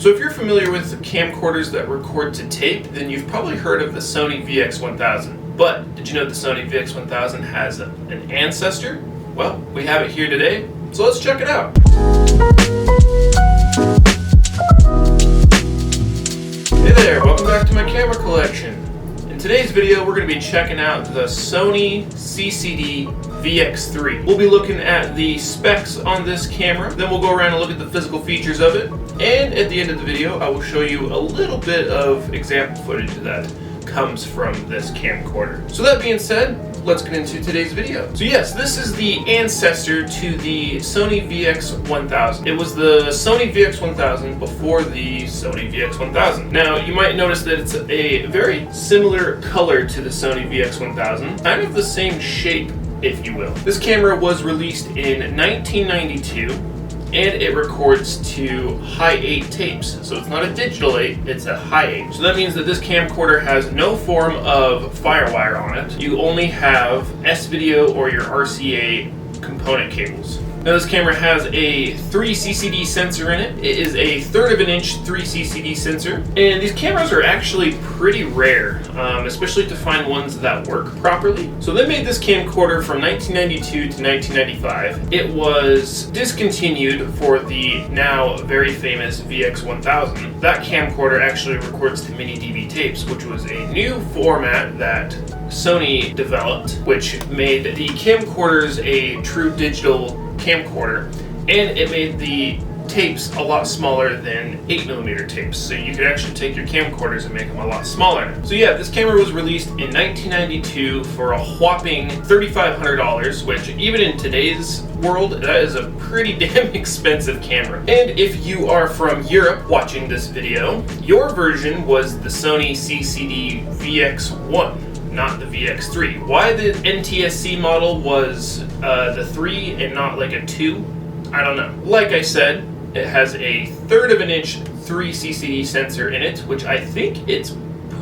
So if you're familiar with camcorders that record to tape, then you've probably heard of the Sony VX1000. But did you know the Sony VX1000 has an ancestor? Well, we have it here today, so let's check it out. Hey there, welcome back to my camera collection. In today's video, we're going to be checking out the Sony CCD-VX3. We'll be looking at the specs on this camera, then we'll go around and look at the physical features of it, and at the end of the video, I will show you a little bit of example footage that comes from this camcorder. So that being said, let's get into today's video. So yes, this is the ancestor to the Sony VX1000. It was the Sony VX1000 before the Sony VX1000. Now, you might notice that it's a very similar color to the Sony VX1000, kind of the same shape, if you will. This camera was released in 1992, and it records to high 8 tapes. So it's not a digital 8, it's a high 8. So that means that this camcorder has no form of firewire on it. You only have S-video or your RCA component cables. Now this camera has a 3 CCD sensor in it. It is a 1/3 of an inch 3 CCD sensor. And these cameras are actually pretty rare, especially to find ones that work properly. So they made this camcorder from 1992 to 1995. It was discontinued for the now very famous VX1000. That camcorder actually records to mini DV tapes, which was a new format that Sony developed, which made the camcorders a true digital camcorder, and it made the tapes a lot smaller than 8mm tapes, so you could actually take your camcorders and make them a lot smaller. So yeah, this camera was released in 1992 for a whopping $3,500, which even in today's world, that is a pretty damn expensive camera. And if you are from Europe watching this video, your version was the Sony CCD-VX1. Not the VX3. Why the NTSC model was the 3 and not like a 2, I don't know. Like I said, it has a 1/3 of an inch 3 CCD sensor in it, which I think it's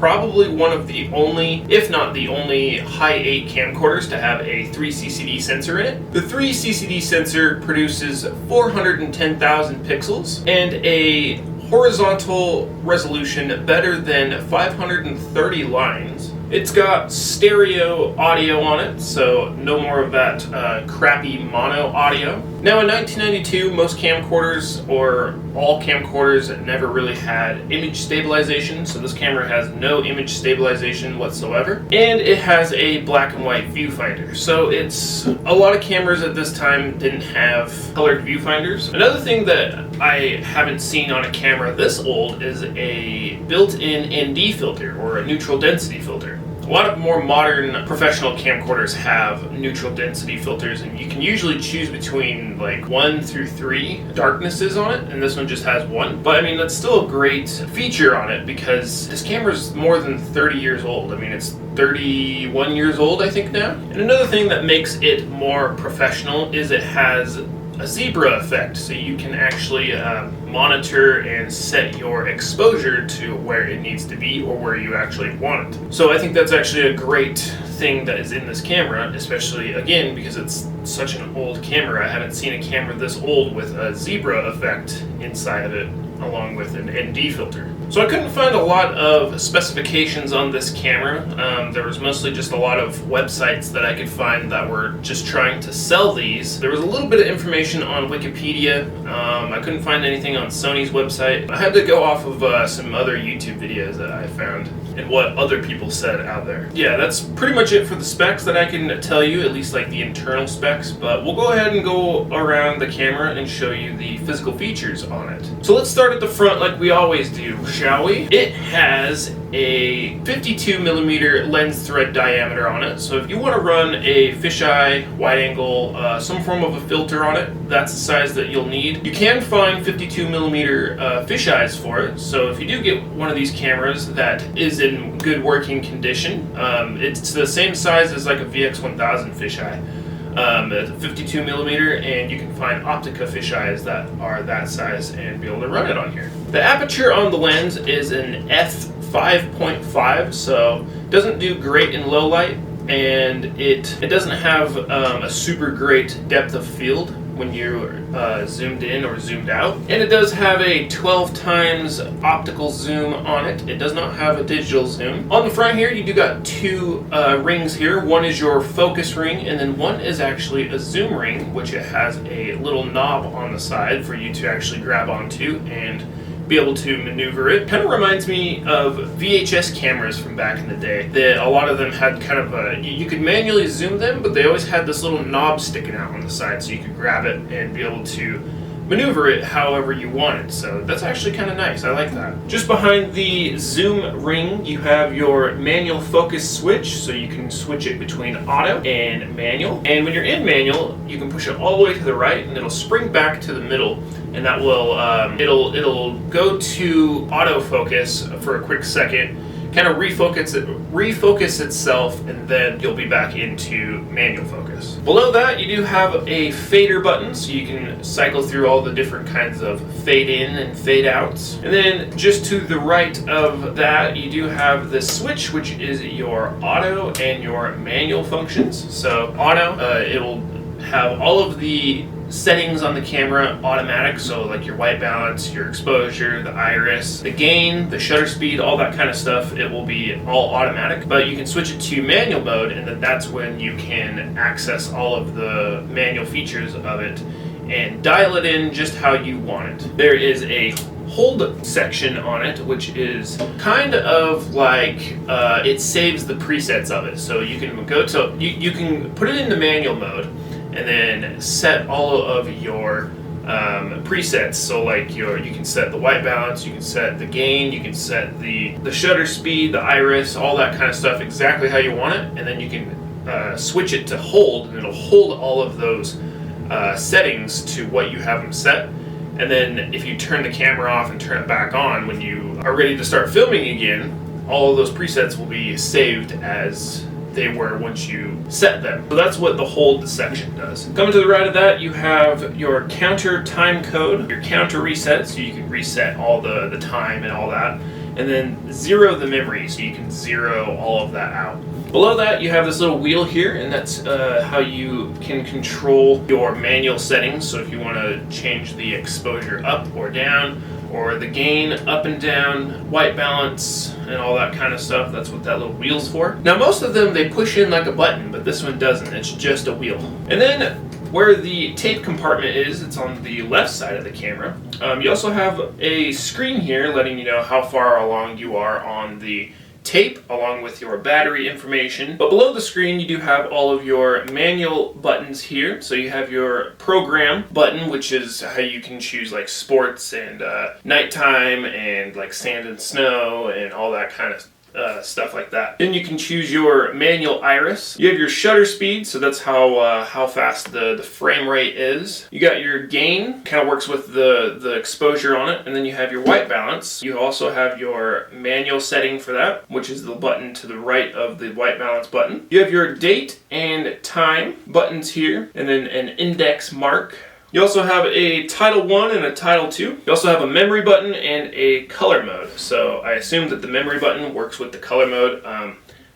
probably one of the only, if not the only, high 8 camcorders to have a 3 CCD sensor in it. The 3 CCD sensor produces 410,000 pixels and a horizontal resolution better than 530 lines. It's got stereo audio on it, so no more of that crappy mono audio. Now in 1992, most camcorders, or all camcorders, never really had image stabilization, so this camera has no image stabilization whatsoever. And it has a black and white viewfinder, so it's a lot of cameras at this time didn't have colored viewfinders. Another thing that I haven't seen on a camera this old is a built-in ND filter, or a neutral density filter. A lot of more modern professional camcorders have neutral density filters, and you can usually choose between like 1 through 3 darknesses on it, and this one just has 1. But I mean, that's still a great feature on it because this camera is more than 30 years old. I mean, it's 31 years old, I think, now. And another thing that makes it more professional is it has a zebra effect, so you can actually monitor and set your exposure to where it needs to be or where you actually want it. So I think that's actually a great thing that is in this camera, especially again because it's such an old camera. I haven't seen a camera this old with a zebra effect inside of it along with an ND filter. So I couldn't find a lot of specifications on this camera. There was mostly just a lot of websites that I could find that were just trying to sell these. There was a little bit of information on Wikipedia. I couldn't find anything on Sony's website. I had to go off of some other YouTube videos that I found and what other people said out there. Yeah, that's pretty much it for the specs that I can tell you, at least like the internal specs, but we'll go ahead and go around the camera and show you the physical features on it. So let's start at the front like we always do, shall we? It has a 52mm lens thread diameter on it, so if you want to run a fisheye, wide angle, some form of a filter on it, that's the size that you'll need. You can find 52mm fisheyes for it, so if you do get one of these cameras that is in good working condition, it's the same size as like a VX1000 fisheye. It's 52mm, and you can find Optica fisheyes that are that size and be able to run it on here. The aperture on the lens is an f5.5, so doesn't do great in low light, and it doesn't have a super great depth of field, when you're zoomed in or zoomed out. And it does have a 12 times optical zoom on it. It does not have a digital zoom. On the front here, you do got two rings here. One is your focus ring, and then one is actually a zoom ring, which it has a little knob on the side for you to actually grab onto and be able to maneuver it. Kind of reminds me of VHS cameras from back in the day. A lot of them had kind of a, you could manually zoom them, but they always had this little knob sticking out on the side so you could grab it and be able to maneuver it however you wanted. So that's actually kind of nice. I like that. Just behind the zoom ring, you have your manual focus switch, so you can switch it between auto and manual. And when you're in manual, you can push it all the way to the right, and it'll spring back to the middle, and that will it'll go to autofocus for a quick second, kind of refocus itself, and then you'll be back into manual focus. Below that, you do have a fader button, so you can cycle through all the different kinds of fade in and fade outs. And then just to the right of that, you do have the switch, which is your auto and your manual functions. So auto, it'll have all of the settings on the camera automatic, so like your white balance, your exposure, the iris, the gain, the shutter speed, all that kind of stuff, it will be all automatic. But you can switch it to manual mode, and then that's when you can access all of the manual features of it and dial it in just how you want it. There is a hold section on it, which is kind of like it saves the presets of it. So you can go to you can put it into manual mode and then set all of your presets. So like you can set the white balance, you can set the gain, you can set the shutter speed, the iris, all that kind of stuff exactly how you want it, and then you can switch it to hold, and it'll hold all of those settings to what you have them set. And then if you turn the camera off and turn it back on when you are ready to start filming again, all of those presets will be saved as they were once you set them. So that's what the hold section does. Coming to the right of that, you have your counter time code, your counter reset, so you can reset all the time and all that. And then zero the memory, so you can zero all of that out. Below that, you have this little wheel here, and that's how you can control your manual settings. So if you want to change the exposure up or down, or the gain up and down, white balance, and all that kind of stuff, that's what that little wheel's for. Now most of them, they push in like a button, but this one doesn't. It's just a wheel. And then where the tape compartment is, it's on the left side of the camera. You also have a screen here letting you know how far along you are on the tape, along with your battery information. But below the screen, you do have all of your manual buttons here. So you have your program button, which is how you can choose like sports and nighttime and like sand and snow and all that kind of stuff like that. Then you can choose your manual iris. You have your shutter speed, so that's how fast the frame rate is. You got your gain, kind of works with the exposure on it, and then you have your white balance. You also have your manual setting for that, which is the button to the right of the white balance button. You have your date and time buttons here, and then an index mark. You also have a Title 1 and a Title 2. You also have a memory button and a color mode. So I assume that the memory button works with the color mode. I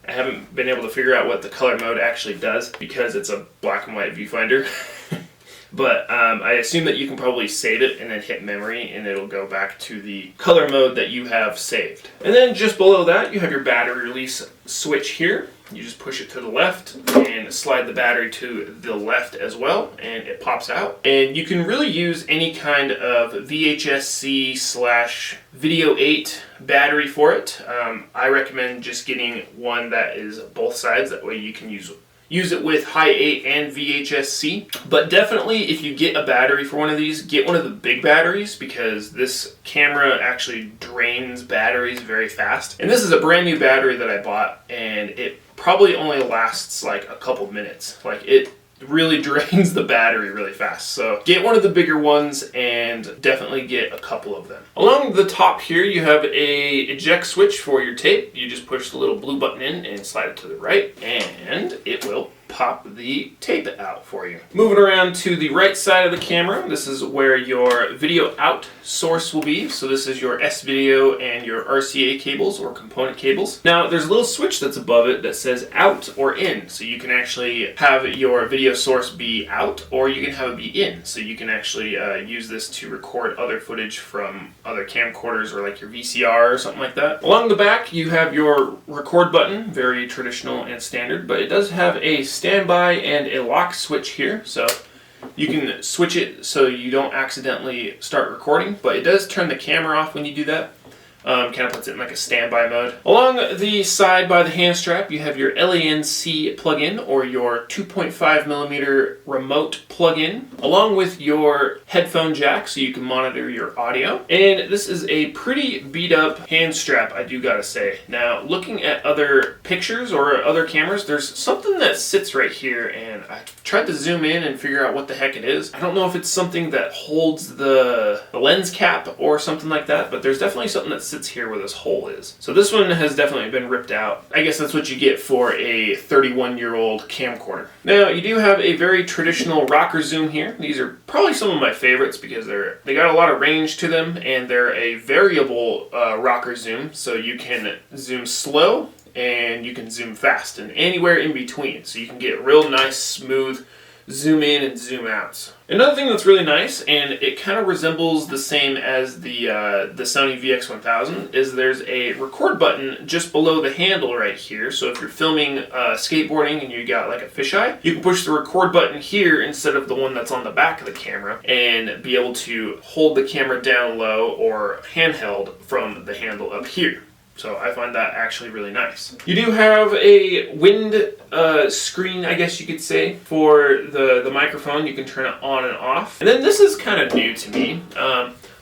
haven't been able to figure out what the color mode actually does because it's a black and white viewfinder. But I assume that you can probably save it and then hit memory and it'll go back to the color mode that you have saved. And then just below that, you have your battery release switch here. You just push it to the left and slide the battery to the left as well, and it pops out. And you can really use any kind of VHS-C/Video 8 battery for it. I recommend just getting one that is both sides. That way you can use it with High 8 and VHS-C. But definitely, if you get a battery for one of these, get one of the big batteries, because this camera actually drains batteries very fast. And this is a brand new battery that I bought, and it probably only lasts like a couple minutes. Like, it really drains the battery really fast. So get one of the bigger ones and definitely get a couple of them. Along the top here, you have a eject switch for your tape. You just push the little blue button in and slide it to the right, and it will pop the tape out for you. Moving around to the right side of the camera, this is where your video out source will be. So this is your S-Video and your RCA cables or component cables. Now there's a little switch that's above it that says out or in. So you can actually have your video source be out, or you can have it be in. So you can actually use this to record other footage from other camcorders or like your VCR or something like that. Along the back you have your record button, very traditional and standard, but it does have a standby and a lock switch here, so you can switch it so you don't accidentally start recording, but it does turn the camera off when you do that. Kind of puts it in like a standby mode. Along the side by the hand strap, you have your LANC plug-in or your 2.5mm remote plug-in, along with your headphone jack so you can monitor your audio. And this is a pretty beat up hand strap, I do gotta say. Now, looking at other pictures or other cameras, there's something that sits right here, and I tried to zoom in and figure out what the heck it is. I don't know if it's something that holds the lens cap or something like that, but there's definitely something that sits here where this hole is. So this one has definitely been ripped out. I guess that's what you get for a 31-year-old camcorder. Now, you do have a very traditional rocker zoom here. These are probably some of my favorites because they got a lot of range to them, and they're a variable rocker zoom, so you can zoom slow and you can zoom fast and anywhere in between. So you can get real nice, smooth zoom in and zoom outs. Another thing that's really nice, and it kind of resembles the same as the Sony VX1000, is there's a record button just below the handle right here. So if you're filming skateboarding and you got like a fisheye, you can push the record button here instead of the one that's on the back of the camera and be able to hold the camera down low or handheld from the handle up here. So I find that actually really nice. You do have a wind screen, I guess you could say, for the microphone. You can turn it on and off. And then this is kind of new to me.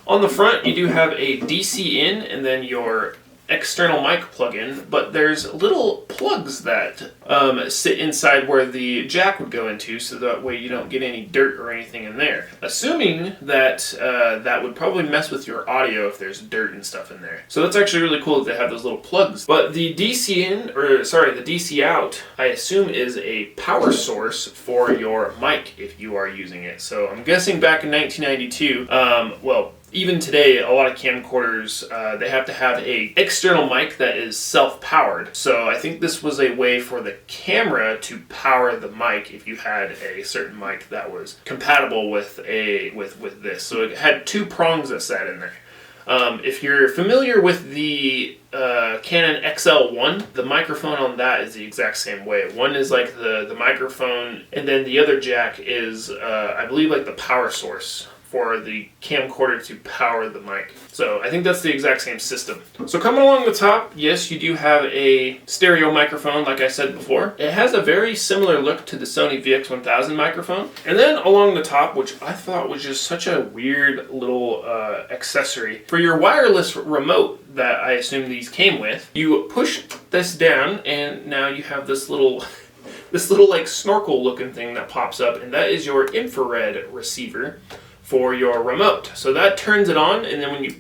On the front, you do have a DC in and then your external mic plug-in, but there's little plugs that sit inside where the jack would go into, so that way you don't get any dirt or anything in there. Assuming that that would probably mess with your audio if there's dirt and stuff in there. So that's actually really cool that they have those little plugs. But the DC in, or sorry, the DC out, I assume is a power source for your mic if you are using it. So I'm guessing back in 1992, well, even today, a lot of camcorders, they have to have a external mic that is self-powered. So I think this was a way for the camera to power the mic if you had a certain mic that was compatible with this. So it had two prongs that sat in there. If you're familiar with the Canon XL1, the microphone on that is the exact same way. One is like the microphone, and then the other jack is, I believe, like the power source for the camcorder to power the mic. So I think that's the exact same system. So coming along the top, yes, you do have a stereo microphone, like I said before. It has a very similar look to the Sony VX1000 microphone. And then along the top, which I thought was just such a weird little accessory, for your wireless remote that I assume these came with, you push this down and now you have this little like snorkel looking thing that pops up, and that is your infrared receiver for your remote. So that turns it on, and then when you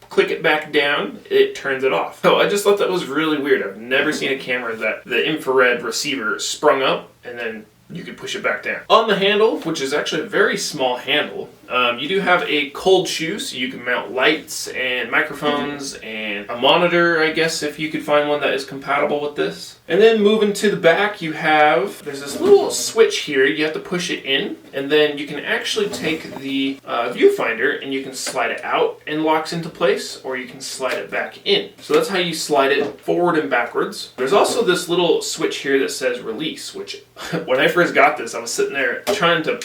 click it back down, it turns it off. So I just thought that was really weird. I've never seen a camera that the infrared receiver sprung up and then you could push it back down. On the handle, which is actually a very small handle, you do have a cold shoe, so you can mount lights and microphones and a monitor, I guess, if you could find one that is compatible with this. And then moving to the back, there's this little switch here. You have to push it in, and then you can actually take the viewfinder and you can slide it out and locks into place, or you can slide it back in. So that's how you slide it forward and backwards. There's also this little switch here that says release, which when I first got this, I was sitting there trying to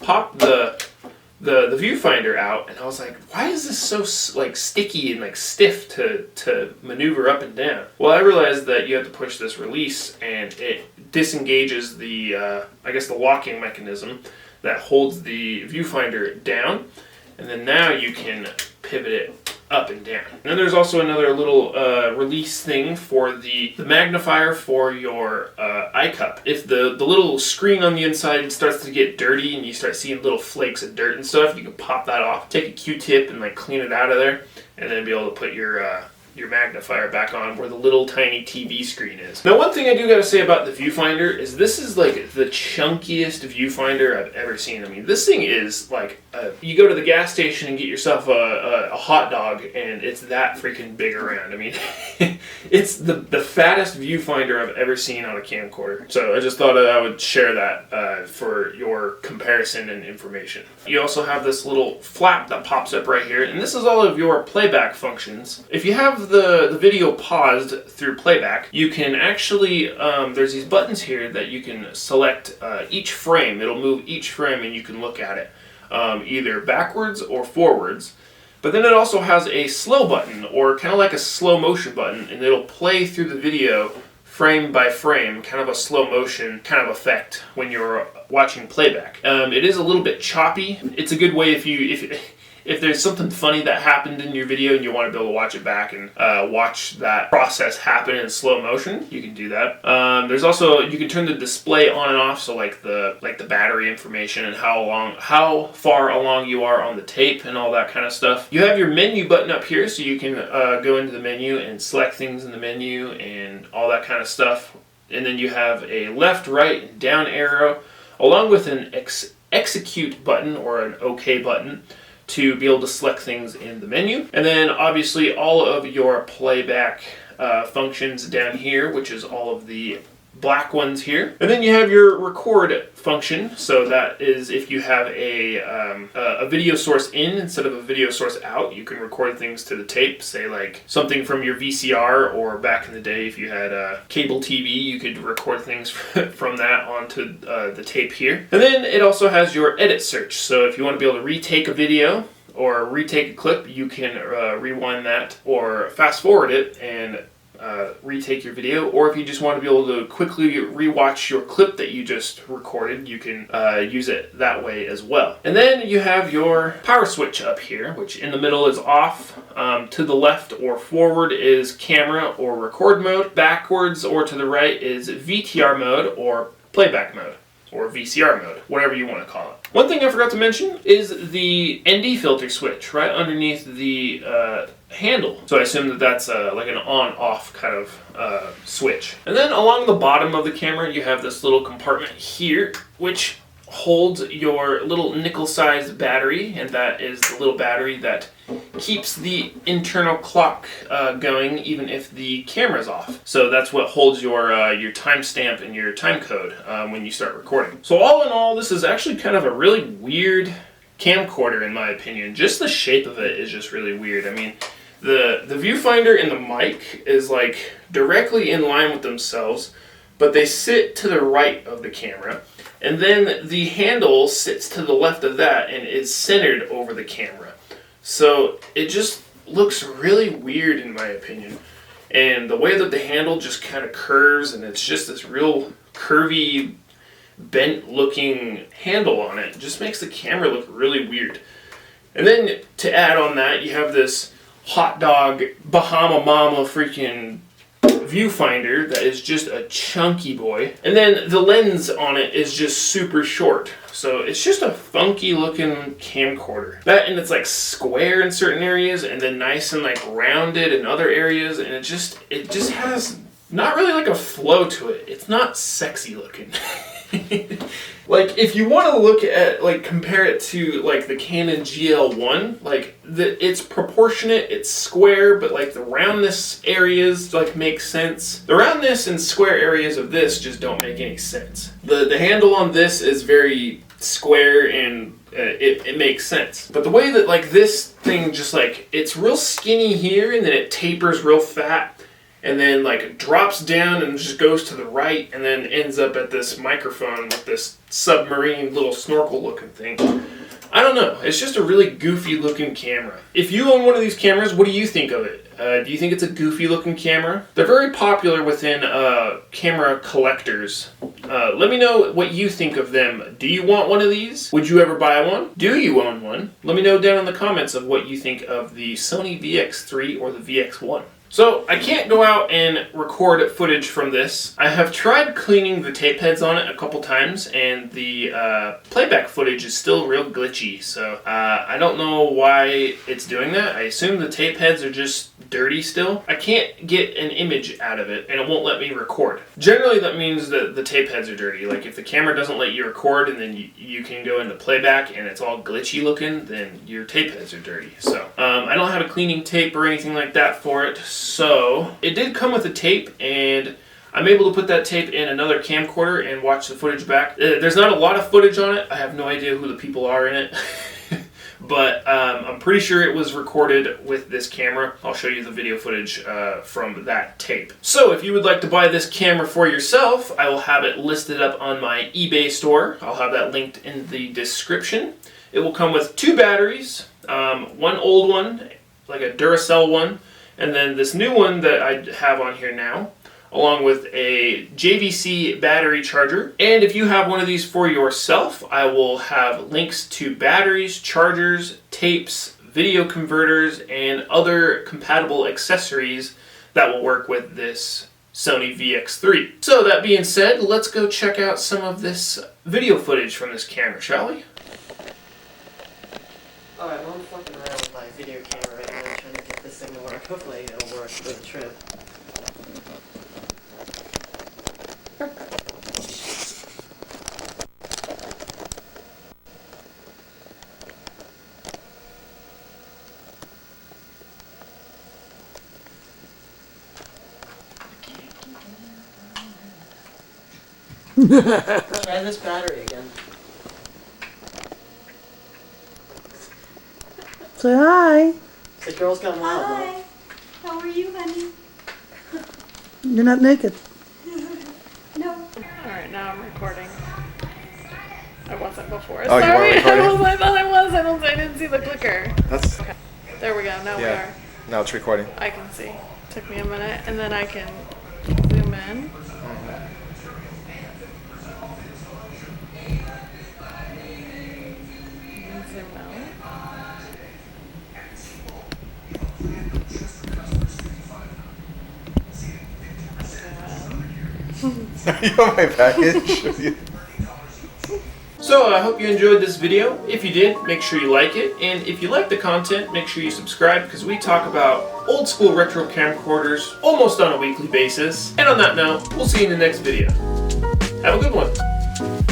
pop the viewfinder out, and I was like, why is this so like sticky and like stiff to maneuver up and down? Well, I realized that you have to push this release and it disengages the I guess the locking mechanism that holds the viewfinder down, and then now you can pivot it up and down. And then there's also another little release thing for the magnifier for your eye cup. If the little screen on the inside starts to get dirty and you start seeing little flakes of dirt and stuff, you can pop that off. Take a Q-tip and like clean it out of there, and then be able to put your your magnifier back on where the little tiny TV screen is. Now, one thing I do gotta say about the viewfinder is this is like the chunkiest viewfinder I've ever seen. I mean, this thing is like, you go to the gas station and get yourself a hot dog and it's that freaking big around. I mean, it's the fattest viewfinder I've ever seen on a camcorder. So I just thought I would share that for your comparison and information. You also have this little flap that pops up right here, and this is all of your playback functions. If you have the video paused through playback, you can actually, there's these buttons here that you can select each frame. It'll move each frame and you can look at it either backwards or forwards. But then it also has a slow button, or kind of like a slow motion button, and it'll play through the video frame by frame, kind of a slow motion kind of effect when you're watching playback. It is a little bit choppy. It's a good way if there's something funny that happened in your video and you want to be able to watch it back and watch that process happen in slow motion, you can do that. There's also, you can turn the display on and off, so like the battery information and how far along you are on the tape and all that kind of stuff. You have your menu button up here, so you can go into the menu and select things in the menu and all that kind of stuff. And then you have a left, right, and down arrow, along with an execute button or an OK button, to be able to select things in the menu. And then obviously all of your playback functions down here, which is all of the black ones here. And then you have your record function, so that is if you have a video source in instead of a video source out, you can record things to the tape, say like something from your VCR, or back in the day if you had cable TV, you could record things from that onto the tape here. And then it also has your edit search, so if you want to be able to retake a video or retake a clip, you can rewind that or fast forward it and retake your video, or if you just want to be able to quickly rewatch your clip that you just recorded, you can use it that way as well. And then you have your power switch up here, which in the middle is off, to the left or forward is camera or record mode, backwards or to the right is VTR mode or playback mode, or VCR mode, whatever you want to call it. One thing I forgot to mention is the ND filter switch right underneath the handle. So I assume that that's like an on-off kind of switch. And then along the bottom of the camera, you have this little compartment here, which holds your little nickel-sized battery, and that is the little battery that keeps the internal clock going even if the camera's off. So that's what holds your timestamp and your time code when you start recording. So all in all, this is actually kind of a really weird camcorder in my opinion. Just the shape of it is just really weird. I mean, the viewfinder and the mic is like directly in line with themselves, but they sit to the right of the camera. And then the handle sits to the left of that and is centered over the camera. So it just looks really weird in my opinion. And the way that the handle just kind of curves, and it's just this real curvy, bent looking handle on it, just makes the camera look really weird. And then to add on that, you have this hot dog Bahama Mama freaking viewfinder that is just a chunky boy, and then the lens on it is just super short, so it's just a funky looking camcorder. That, and it's like square in certain areas and then nice and like rounded in other areas, and it just has not really like a flow to it. It's not sexy looking. Like if you want to look at, like, compare it to like the Canon GL1, like it's proportionate, it's square, but like the roundness areas like make sense. The roundness and square areas of this just don't make any sense. The handle on this is very square and it makes sense. But the way that like this thing just like, it's real skinny here and then it tapers real fat, and then like drops down and just goes to the right and then ends up at this microphone with this submarine little snorkel looking thing. I don't know, it's just a really goofy looking camera. If you own one of these cameras, what do you think of it? Do you think it's a goofy looking camera? They're very popular within camera collectors. Let me know what you think of them. Do you want one of these? Would you ever buy one? Do you own one? Let me know down in the comments of what you think of the Sony VX3 or the VX1. So I can't go out and record footage from this. I have tried cleaning the tape heads on it a couple times, and the playback footage is still real glitchy. So I don't know why it's doing that. I assume the tape heads are just dirty still. I can't get an image out of it, and it won't let me record. Generally that means that the tape heads are dirty. Like if the camera doesn't let you record and then you can go into playback and it's all glitchy looking, then your tape heads are dirty. So I don't have a cleaning tape or anything like that for it. So it did come with a tape, and I'm able to put that tape in another camcorder and watch the footage back. There's not a lot of footage on it. I have no idea who the people are in it. But I'm pretty sure it was recorded with this camera. I'll show you the video footage from that tape. So if you would like to buy this camera for yourself, I will have it listed up on my eBay store. I'll have that linked in the description. It will come with 2 batteries, one old one, like a Duracell one, and then this new one that I have on here now, along with a JVC battery charger. And if you have one of these for yourself, I will have links to batteries, chargers, tapes, video converters, and other compatible accessories that will work with this Sony VX3. So that being said, let's go check out some of this video footage from this camera, shall we? Alright, well I'm fucking around with my video camera right now, trying to get this thing to work. Hopefully it'll work for the trip. Try this battery again. Say hi. The girl's gone wild, Hi. How are you, honey? You're not naked. No. Alright, now I'm recording. I wasn't before. Oh, you Sorry, weren't recording? I thought I was. I didn't see the clicker. That's Okay. There we go. Now we yeah. are. Now it's recording. I can see. Took me a minute, and then I can zoom in. And zoom out. Are you on my package? So I hope you enjoyed this video. If you did, make sure you like it. And if you like the content, make sure you subscribe, because we talk about old school retro camcorders almost on a weekly basis. And on that note, we'll see you in the next video. Have a good one.